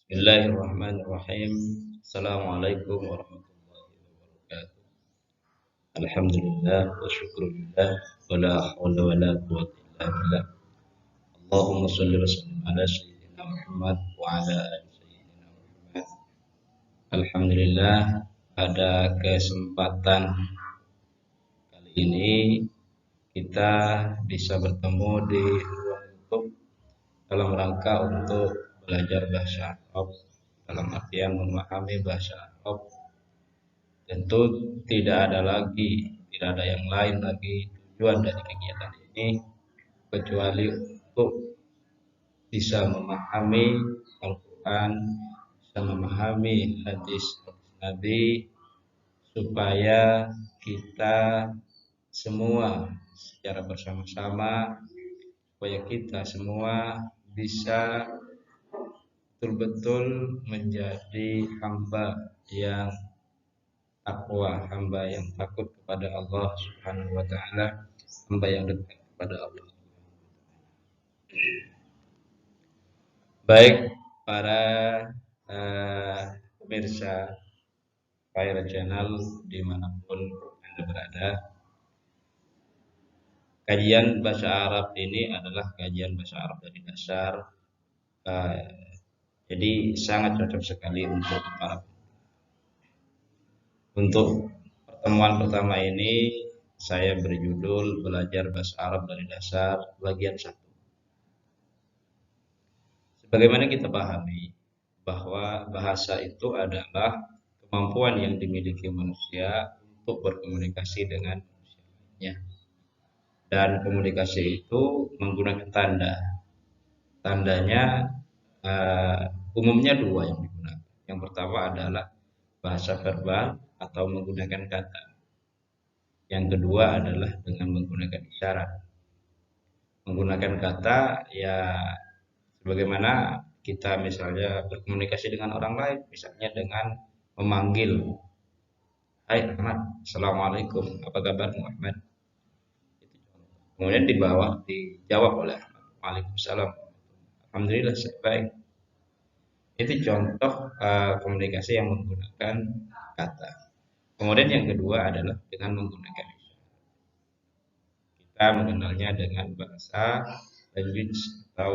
Bismillahirrahmanirrahim. Assalamualaikum warahmatullahi wabarakatuh. Alhamdulillah wa syukurillah wa la hawla wa la quwwata illa billah. Allahumma shalli wa sallim ala sayyidina Muhammad wa ala ali sayyidina Muhammad. Alhamdulillah, pada kesempatan kali ini kita bisa bertemu di ruang YouTube dalam rangka untuk belajar bahasa Arab, dalam artian memahami bahasa Arab. Tentu tidak ada yang lain lagi tujuan dari kegiatan ini kecuali untuk bisa memahami Al-Quran, bisa memahami hadis Nabi, supaya kita semua secara bersama-sama, supaya kita semua bisa betul-betul menjadi hamba yang takwa, hamba yang takut kepada Allah Subhanahu wa taala, hamba yang dekat kepada Allah. Baik para pemirsa Fire Channel dimanapun Anda berada, kajian bahasa Arab ini adalah kajian bahasa Arab dari dasar, jadi sangat cocok sekali untuk para. Untuk pertemuan pertama ini saya berjudul belajar bahasa Arab dari dasar bagian 1. Sebagaimana kita pahami bahwa bahasa itu adalah kemampuan yang dimiliki manusia untuk berkomunikasi dengan manusia lainnya. Dan komunikasi itu menggunakan tanda. Tandanya umumnya 2 yang digunakan. Yang pertama adalah bahasa verbal atau menggunakan kata. Yang kedua adalah dengan menggunakan isyarat. Menggunakan kata ya sebagaimana kita misalnya berkomunikasi dengan orang lain, misalnya dengan memanggil, "Hai Ahmad, Assalamualaikum, apa kabar Muhammad?" Kemudian dijawab oleh Ahmad, "Waalaikumsalam, Alhamdulillah baik." Itu contoh komunikasi yang menggunakan kata. Kemudian yang kedua adalah dengan menggunakan isyarat. Kita mengenalnya dengan bahasa language atau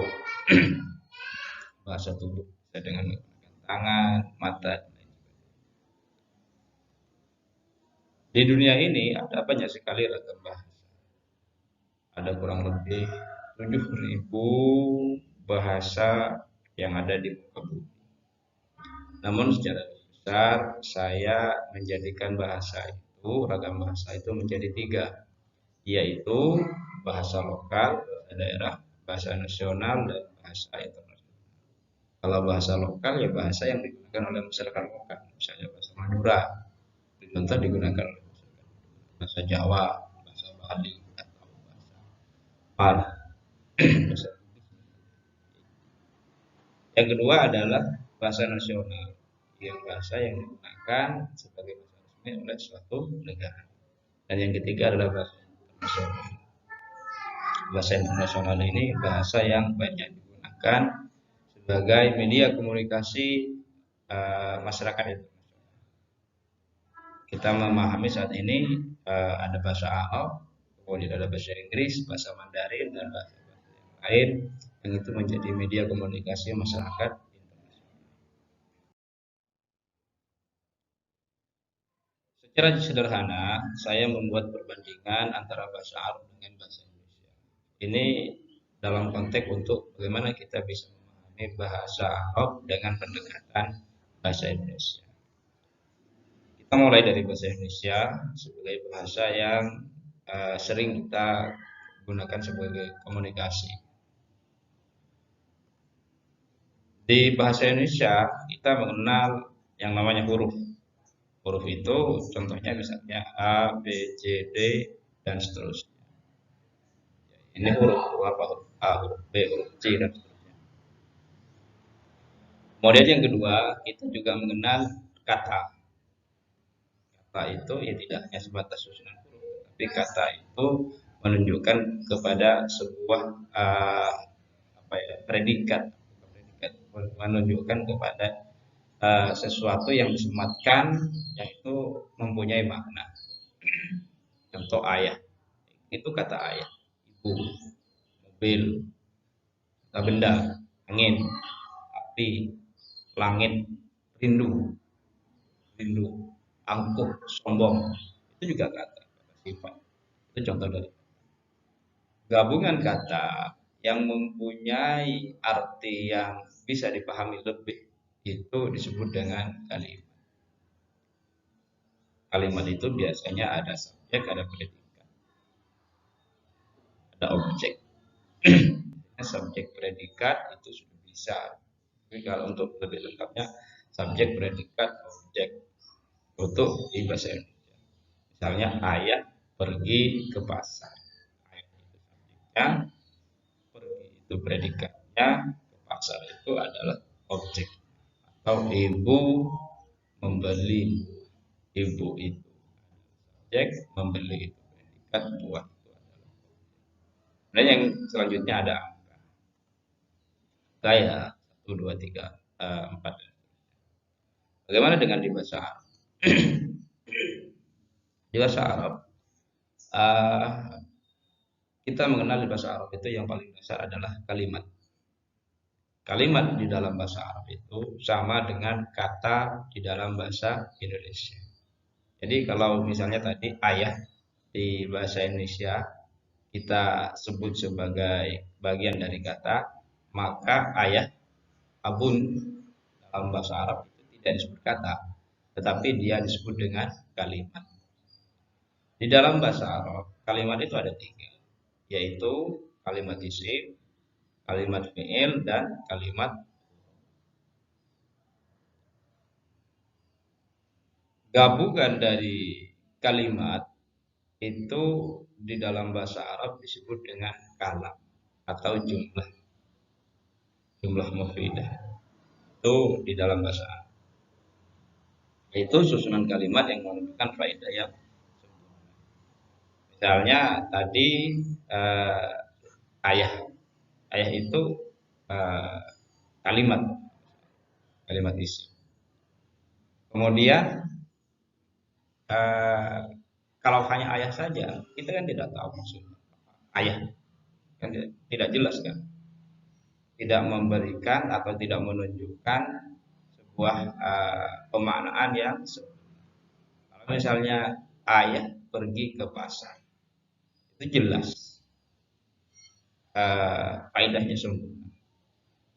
bahasa tubuh, bisa dengan menggunakan tangan, mata, dan lain sebagainya. Di dunia ini ada banyak sekali ragam bahasa. Ada kurang lebih 7.000 bahasa yang ada di muka bumi. Namun secara besar saya menjadikan ragam bahasa itu menjadi 3, yaitu bahasa lokal, bahasa daerah, bahasa nasional, dan bahasa internasional. Kalau bahasa lokal ya bahasa yang digunakan oleh masyarakat lokal, misalnya bahasa Madura, contoh digunakan oleh masyarakat. Bahasa Jawa, bahasa Bali, atau bahasa Pal. Yang kedua adalah bahasa nasional, yang bahasa yang digunakan sebagai bahasa resmi oleh suatu negara. Dan yang ketiga adalah bahasa internasional. Bahasa internasional ini bahasa yang banyak digunakan sebagai media komunikasi masyarakat internasional. Kita memahami saat ini ada bahasa Arab, kemudian ada bahasa Inggris, bahasa Mandarin, dan bahasa-bahasa yang lain yang itu menjadi media komunikasi masyarakat internasional. Secara sederhana, saya membuat perbandingan antara bahasa Arab dengan bahasa Indonesia. Ini dalam konteks untuk bagaimana kita bisa memahami bahasa Arab dengan pendekatan bahasa Indonesia. Kita mulai dari bahasa Indonesia sebagai bahasa yang sering kita gunakan sebagai komunikasi. Di bahasa Indonesia kita mengenal yang namanya huruf. Huruf itu contohnya misalnya A, B, C, D, dan seterusnya. Ini huruf apa? Huruf A, huruf B, huruf C, dan seterusnya. Kemudian yang kedua, kita juga mengenal kata. Kata itu ya tidak hanya sebatas susunan huruf, tapi kata itu menunjukkan kepada sebuah predikat, menunjukkan kepada sesuatu yang disematkan yang itu mempunyai makna. Contoh ayah, itu kata ayah, ibu, mobil, kata benda, angin, api, langit, rindu, rindu, angkuh, sombong, itu juga kata sifat. Itu contoh dari gabungan kata yang mempunyai arti yang bisa dipahami lebih, itu disebut dengan kalimat. Kalimat itu biasanya ada subjek, ada predikat, ada objek. Subjek predikat itu sudah bisa. Tapi kalau untuk lebih lengkapnya, subjek predikat objek untuk di bahasa Indonesia. Misalnya ayah pergi ke pasar. Ayah itu subjeknya, pergi itu predikatnya, ke pasar itu adalah objek. Atau ibu membeli, ibu itu subjek, membeli itu predikat, buah itu adalah. Dan yang selanjutnya ada angka. Saya 1, 2, 3, 4. Bagaimana dengan di bahasa Arab? Di bahasa Arab, kita mengenal di bahasa Arab itu yang paling dasar adalah kalimat. Kalimat di dalam bahasa Arab itu sama dengan kata di dalam bahasa Indonesia. Jadi kalau misalnya tadi ayah di bahasa Indonesia kita sebut sebagai bagian dari kata, maka ayah, abun dalam bahasa Arab itu tidak disebut kata, tetapi dia disebut dengan kalimat. Di dalam bahasa Arab, kalimat itu ada 3, yaitu kalimat isim, kalimat fi'il, dan kalimat. Gabungan dari kalimat itu di dalam bahasa Arab disebut dengan kalam atau jumlah mufidah. Itu di dalam bahasa Arab. Itu susunan kalimat yang menunjukkan faedah yang sempurna. Misalnya tadi ayah. Ayah itu kalimat isim. Kemudian kalau hanya ayah saja, kita kan tidak tahu maksudnya ayah, kan tidak jelas kan, tidak memberikan atau tidak menunjukkan sebuah pemaknaan yang sempurna. Kalau misalnya ayah pergi ke pasar, itu jelas faedahnya sempurna.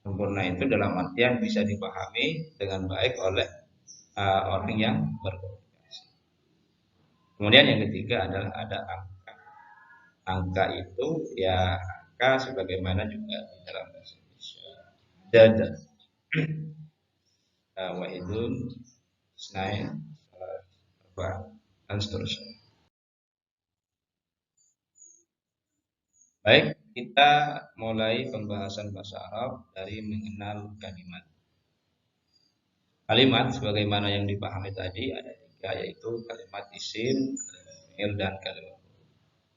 Sempurna itu dalam artian bisa dipahami dengan baik oleh orang yang berkomunikasi. Kemudian yang ketiga adalah ada angka. Angka itu ya angka sebagaimana juga di dalam bahasa Indonesia. Dada. Wahidun, Snain, dan seterusnya. Baik, kita mulai pembahasan bahasa Arab dari mengenal kalimat. Kalimat sebagaimana yang dipahami tadi ada 3, yaitu kalimat isim, kalimat fi'il, dan kalimat.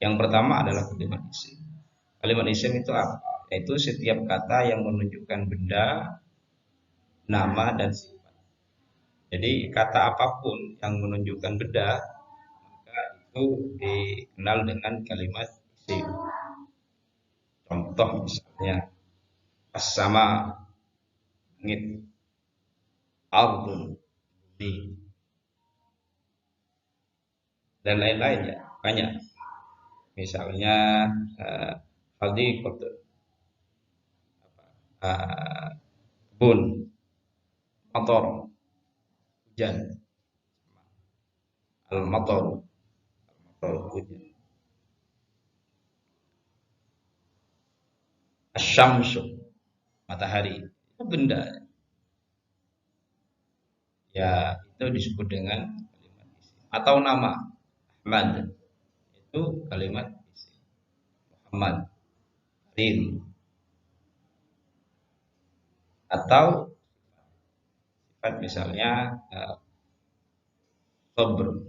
Yang pertama adalah kalimat isim. Kalimat isim itu apa? Yaitu setiap kata yang menunjukkan benda, nama, dan sifat. Jadi kata apapun yang menunjukkan benda, maka itu dikenal dengan kalimat isim. Contoh misalnya as-sama, langit, ardun, bumi, dan lain-lain ya, banyak. Misalnya hadiqah, kebun, motor, hujan, al-matar, hujan, asyamsu, matahari, itu benda. Ya, itu disebut dengan kalimat isim. Atau nama, Ahmad, itu kalimat isim. Muhammad, Karim. Atau sifat misalnya Sabr,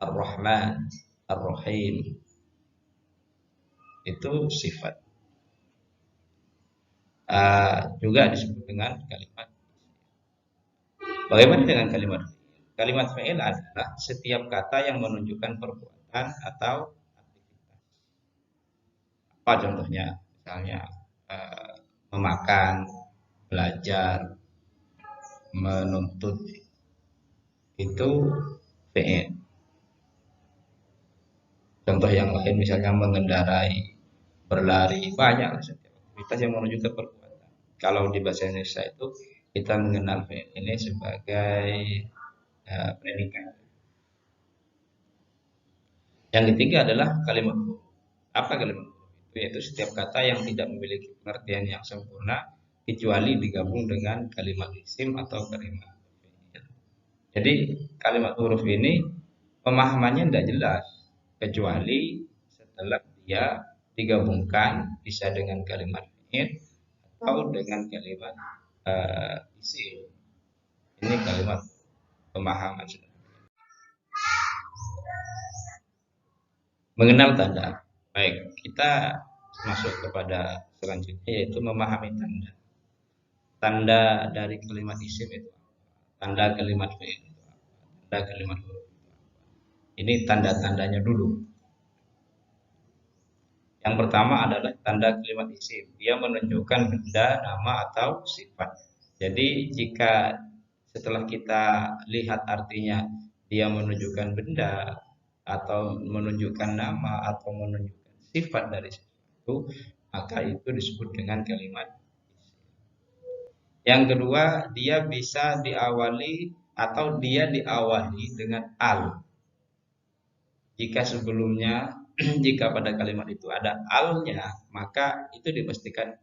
Ar-Rahman, Ar-Rahim, itu sifat. juga disebut dengan kalimat. Bagaimana dengan kalimat fi'il? Kalimat fi'il adalah setiap kata yang menunjukkan perbuatan atau aktivitas. Apa contohnya? Misalnya memakan, belajar, menuntut, itu fi'il. Contoh yang lain misalnya mengendarai, berlari, banyak setiap aktivitas yang menunjukkan perbuatan. Kalau di bahasa Indonesia itu kita mengenal fi'il ini sebagai predikat. Yang ketiga adalah kalimat huruf. Apa kalimat huruf? Itu yaitu setiap kata yang tidak memiliki pengertian yang sempurna kecuali digabung dengan kalimat isim atau kalimat fi'il. Jadi kalimat huruf ini pemahamannya tidak jelas kecuali setelah dia digabungkan bisa dengan kalimat fi'il atau dengan kalimat isim. Ini kalimat pemahaman. Mengenal tanda. Baik, kita masuk kepada selanjutnya yaitu memahami tanda. Tanda dari kalimat isim itu apa? Tanda kalimat fi'il itu apa? Tanda kalimat huruf. Ini tanda-tandanya dulu. Yang pertama adalah tanda kalimat isim. Dia menunjukkan benda, nama atau sifat. Jadi jika setelah kita lihat artinya dia menunjukkan benda atau menunjukkan nama atau menunjukkan sifat dari sesuatu, maka itu disebut dengan kalimat isim. Yang kedua, dia bisa diawali atau dia diawali dengan al. Jika sebelumnya, jika pada kalimat itu ada alnya, maka itu dipastikan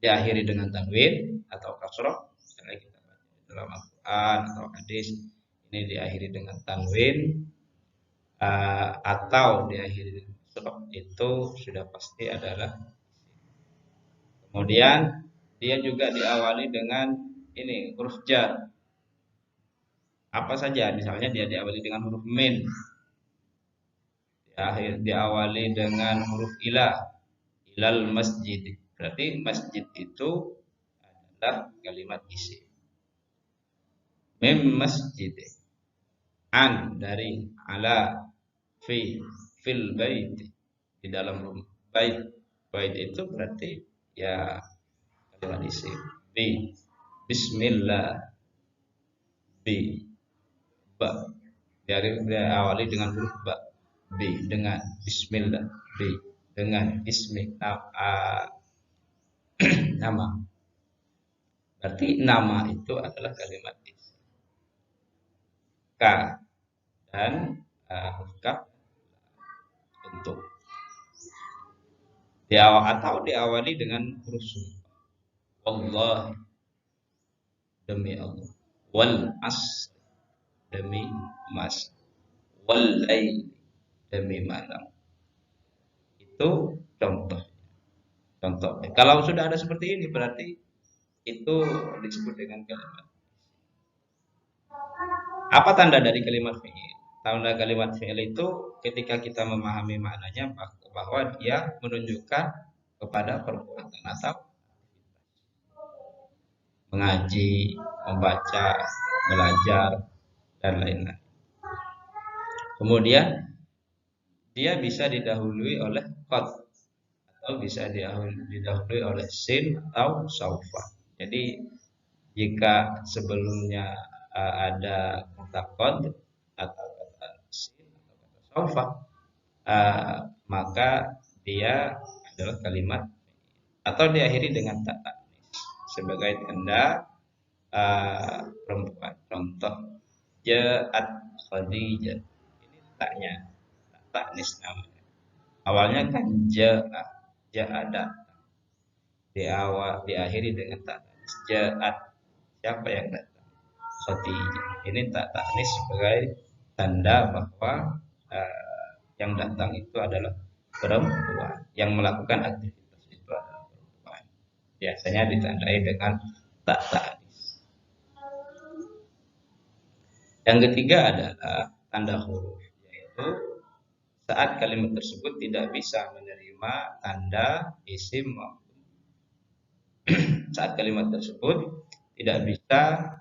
diakhiri dengan tanwin atau kasroh. Misalnya kita baca dalam Al-Quran atau hadis, ini diakhiri dengan tanwin atau diakhiri dengan kasroh, itu sudah pasti adalah. Kemudian dia juga diawali dengan ini huruf jar. Apa saja, misalnya dia diawali dengan huruf min, diawali dengan huruf ilah, ilal masjid. Berarti masjid itu adalah kalimat isim. Mim masjid. An dari ala, fi, fil bait, di dalam rumah. Bait, bait itu berarti ya kalimat isim. Bi, bismillah, bi, ba. Dari awali dengan huruf ba. Bi dengan bismillah, bi dengan ismi nama. Berarti nama itu adalah kalimat isim. K dan huruf kaf untuk atau diawali dengan huruf sumpah. Allah, demi Allah. Wal as, demi mas. Wal lail, demi malam. Itu contoh. Contohnya. Kalau sudah ada seperti ini berarti itu disebut dengan kalimat. Apa tanda dari kalimat fi'il? Tanda kalimat fi'il itu ketika kita memahami maknanya bahwa dia menunjukkan kepada perbuatan atau mengaji, membaca, belajar, dan lain-lain. Kemudian dia bisa didahului oleh qad atau bisa didahului oleh sin atau saufa. Jadi jika sebelumnya ada kata qad atau kata sin atau kata saufa, maka dia adalah kalimat atau diakhiri dengan tak sebagai tanda perempuan. Contoh ja'at Khadijah. Ini taknya, taknis namanya. Awalnya kan ja'ada. Diakhiri dengan tak taknis. Ja'at, siapa yang datang? Khadijah. Ini tak taknis sebagai tanda bahwa yang datang itu adalah perempuan, yang melakukan aktivitas itu adalah perempuan. Biasanya ditandai dengan tak taknis. Yang ketiga adalah tanda huruf, yaitu saat kalimat tersebut tidak bisa menerima menerima tanda isim saat kalimat tersebut tidak bisa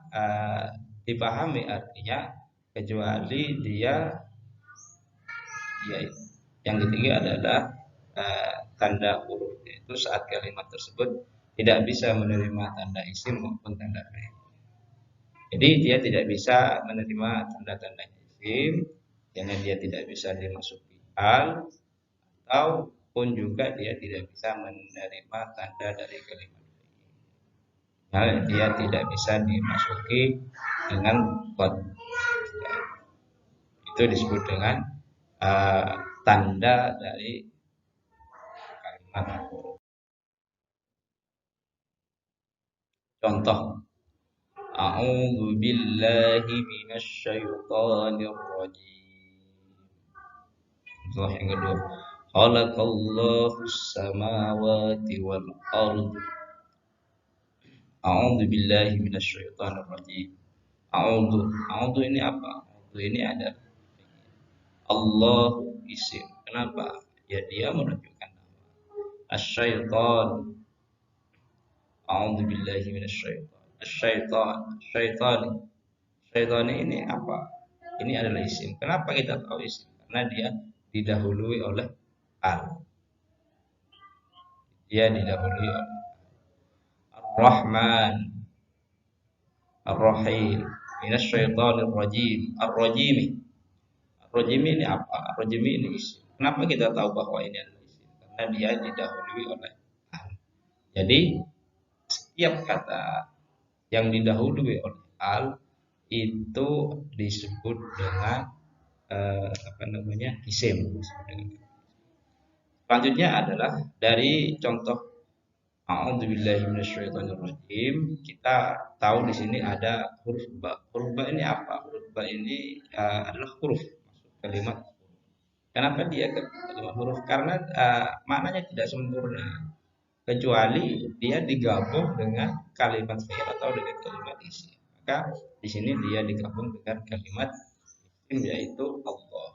dipahami artinya kecuali dia yang ketiga adalah tanda huruf, yaitu saat kalimat tersebut tidak bisa menerima tanda isim maupun tanda fi'il. Jadi dia tidak bisa menerima tanda-tanda isim, karena dia tidak bisa dimasuki al, ataupun juga dia tidak bisa menerima tanda dari kalimat. Nah, dia tidak bisa dimasuki dengan qad. Itu disebut dengan tanda dari kalimat. Contoh, a'udzu billahi minasy syaithanir rajim. Contoh yang kedua, khalaqallahu samawati wal ardh. A'udzu billahi minasy syaithanir rajim. A'udzu ini apa? A'udzu ini adalah Allahu isim. Kenapa? Ya dia menunjukkan nama. Asy-syaitan. A'udzu billahi minasy syaitan. Asy-syaitan. Syaitan ini apa? Ini adalah isim. Kenapa kita tahu isim? Karena dia didahului oleh al. Dia didahului oleh Ar-Rahman, Ar-Rahim, minasy syaitanir rajim. Ar-Rajim. Ar-Rajim ini apa? Ar-Rajim ini isim. Kenapa kita tahu bahwa ini adalah isim? Karena dia didahului oleh al. Jadi setiap kata yang didahului oleh al itu disebut dengan isim. Selanjutnya adalah dari contoh a'udzubillahi minasyaitonirrajim. Kita tahu di sini ada huruf ba. Huruf ba ini apa? Huruf ba ini adalah huruf masuk kalimat. Kenapa dia kalimat huruf? Karena maknanya tidak sempurna kecuali dia digabung dengan kalimat fi'il atau dengan kalimat isim. Maka di sini dia digabung dengan kalimat isim, yaitu Allah.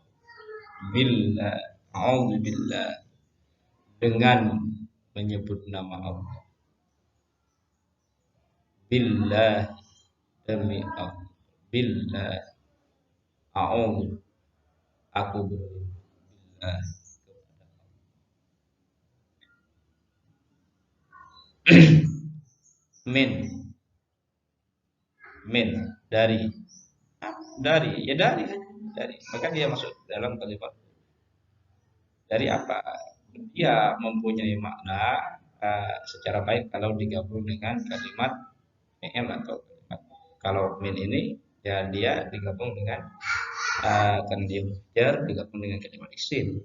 Billah, a'udzubillah, dengan menyebut nama Allah. Billah, demi Allah. Billah, a'udzu, aku berlindung. Billah, min, dari, dari. Maka dia masuk dalam kalimat. Dari apa? Dia mempunyai makna secara baik kalau digabung dengan kalimat fi'il atau kalimat. Kalau min ini ya dia digabung dengan kan dia jar digabung dengan kalimat isim.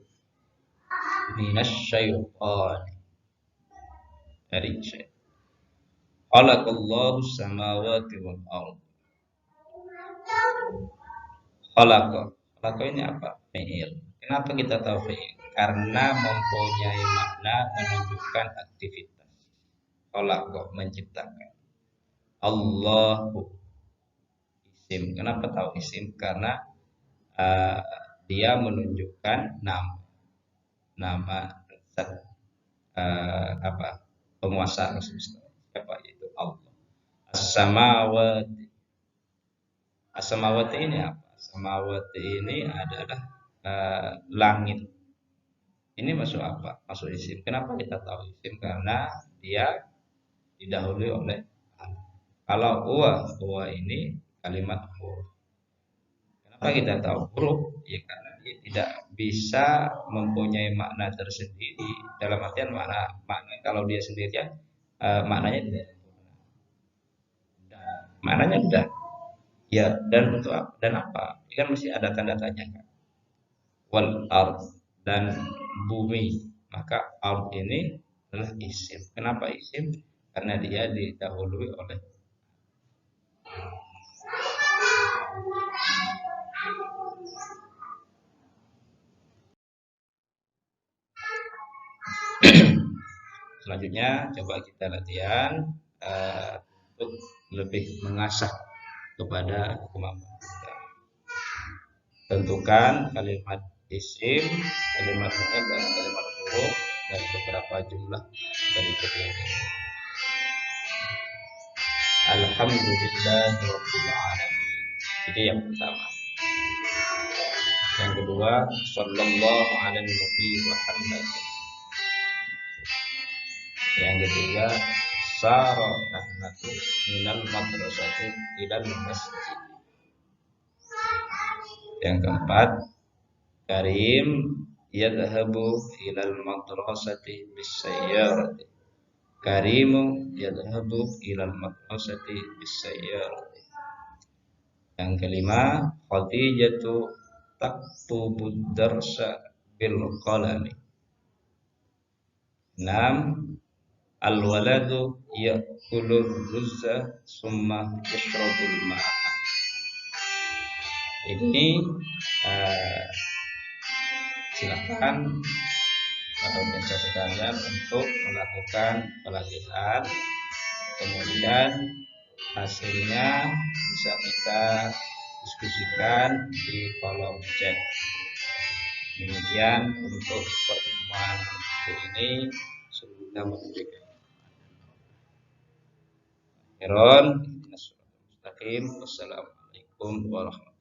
Minasyaiton, dari syaitan. Khalaqallahu samawati wal ardh. Khalaqa ini apa? Fi'il. Kenapa kita tahu fi'il? Karena mempunyai makna menunjukkan aktivitas. Khalaqa, menciptakan. Allahu, isim. Kenapa tahu isim? Karena dia menunjukkan nama zat penguasa siapa, yaitu Allah. As-samawati. As-samawati ini apa? As-samawati ini adalah langit. Ini masuk apa? Masuk isim. Kenapa kita tahu isim? Karena dia didahului oleh al. Kalau huwa ini kalimat huruf. Kenapa kita tahu huruf? Ya karena dia tidak bisa mempunyai makna tersendiri. Dalam artian makna kalau dia sendirian maknanya tidak sempurna. Maknanya udah. Ya, dan untuk apa? Dan apa? Ini kan mesti ada tanda tanya kan. Wal ard, dan bumi. Maka ard ini adalah isim. Kenapa isim? Karena dia didahului oleh selanjutnya coba kita latihan untuk lebih mengasah kepada kemampuan kita. Tentukan kalimat isim, kalimat fi'il, dan kalimat huruf dan beberapa jumlah berikut ini. Alhamdulillahirabbil alamin. Ini yang pertama. Yang kedua, sallallahu alaihi wasallam. Yang ketiga, sara ahnatu minal madrasati ilal masjid. Yang keempat, Karim yadhabu ilal madrasati bisayyarati. Karimu yadhabu ilal madrasati bisayyarati. Yang kelima, Khadijatu taktubu darsa bil qalami. 6. Al-waladu ya'kulur ruzza summa yashrabul ma'a. Ini silakan pemirsa sekalian untuk melakukan pelatihan, kemudian hasilnya bisa kita diskusikan di kolom chat. Demikian untuk pertemuan ini, semoga memberikan khairan. Wassalamualaikum warahmatullahi wabarakatuh.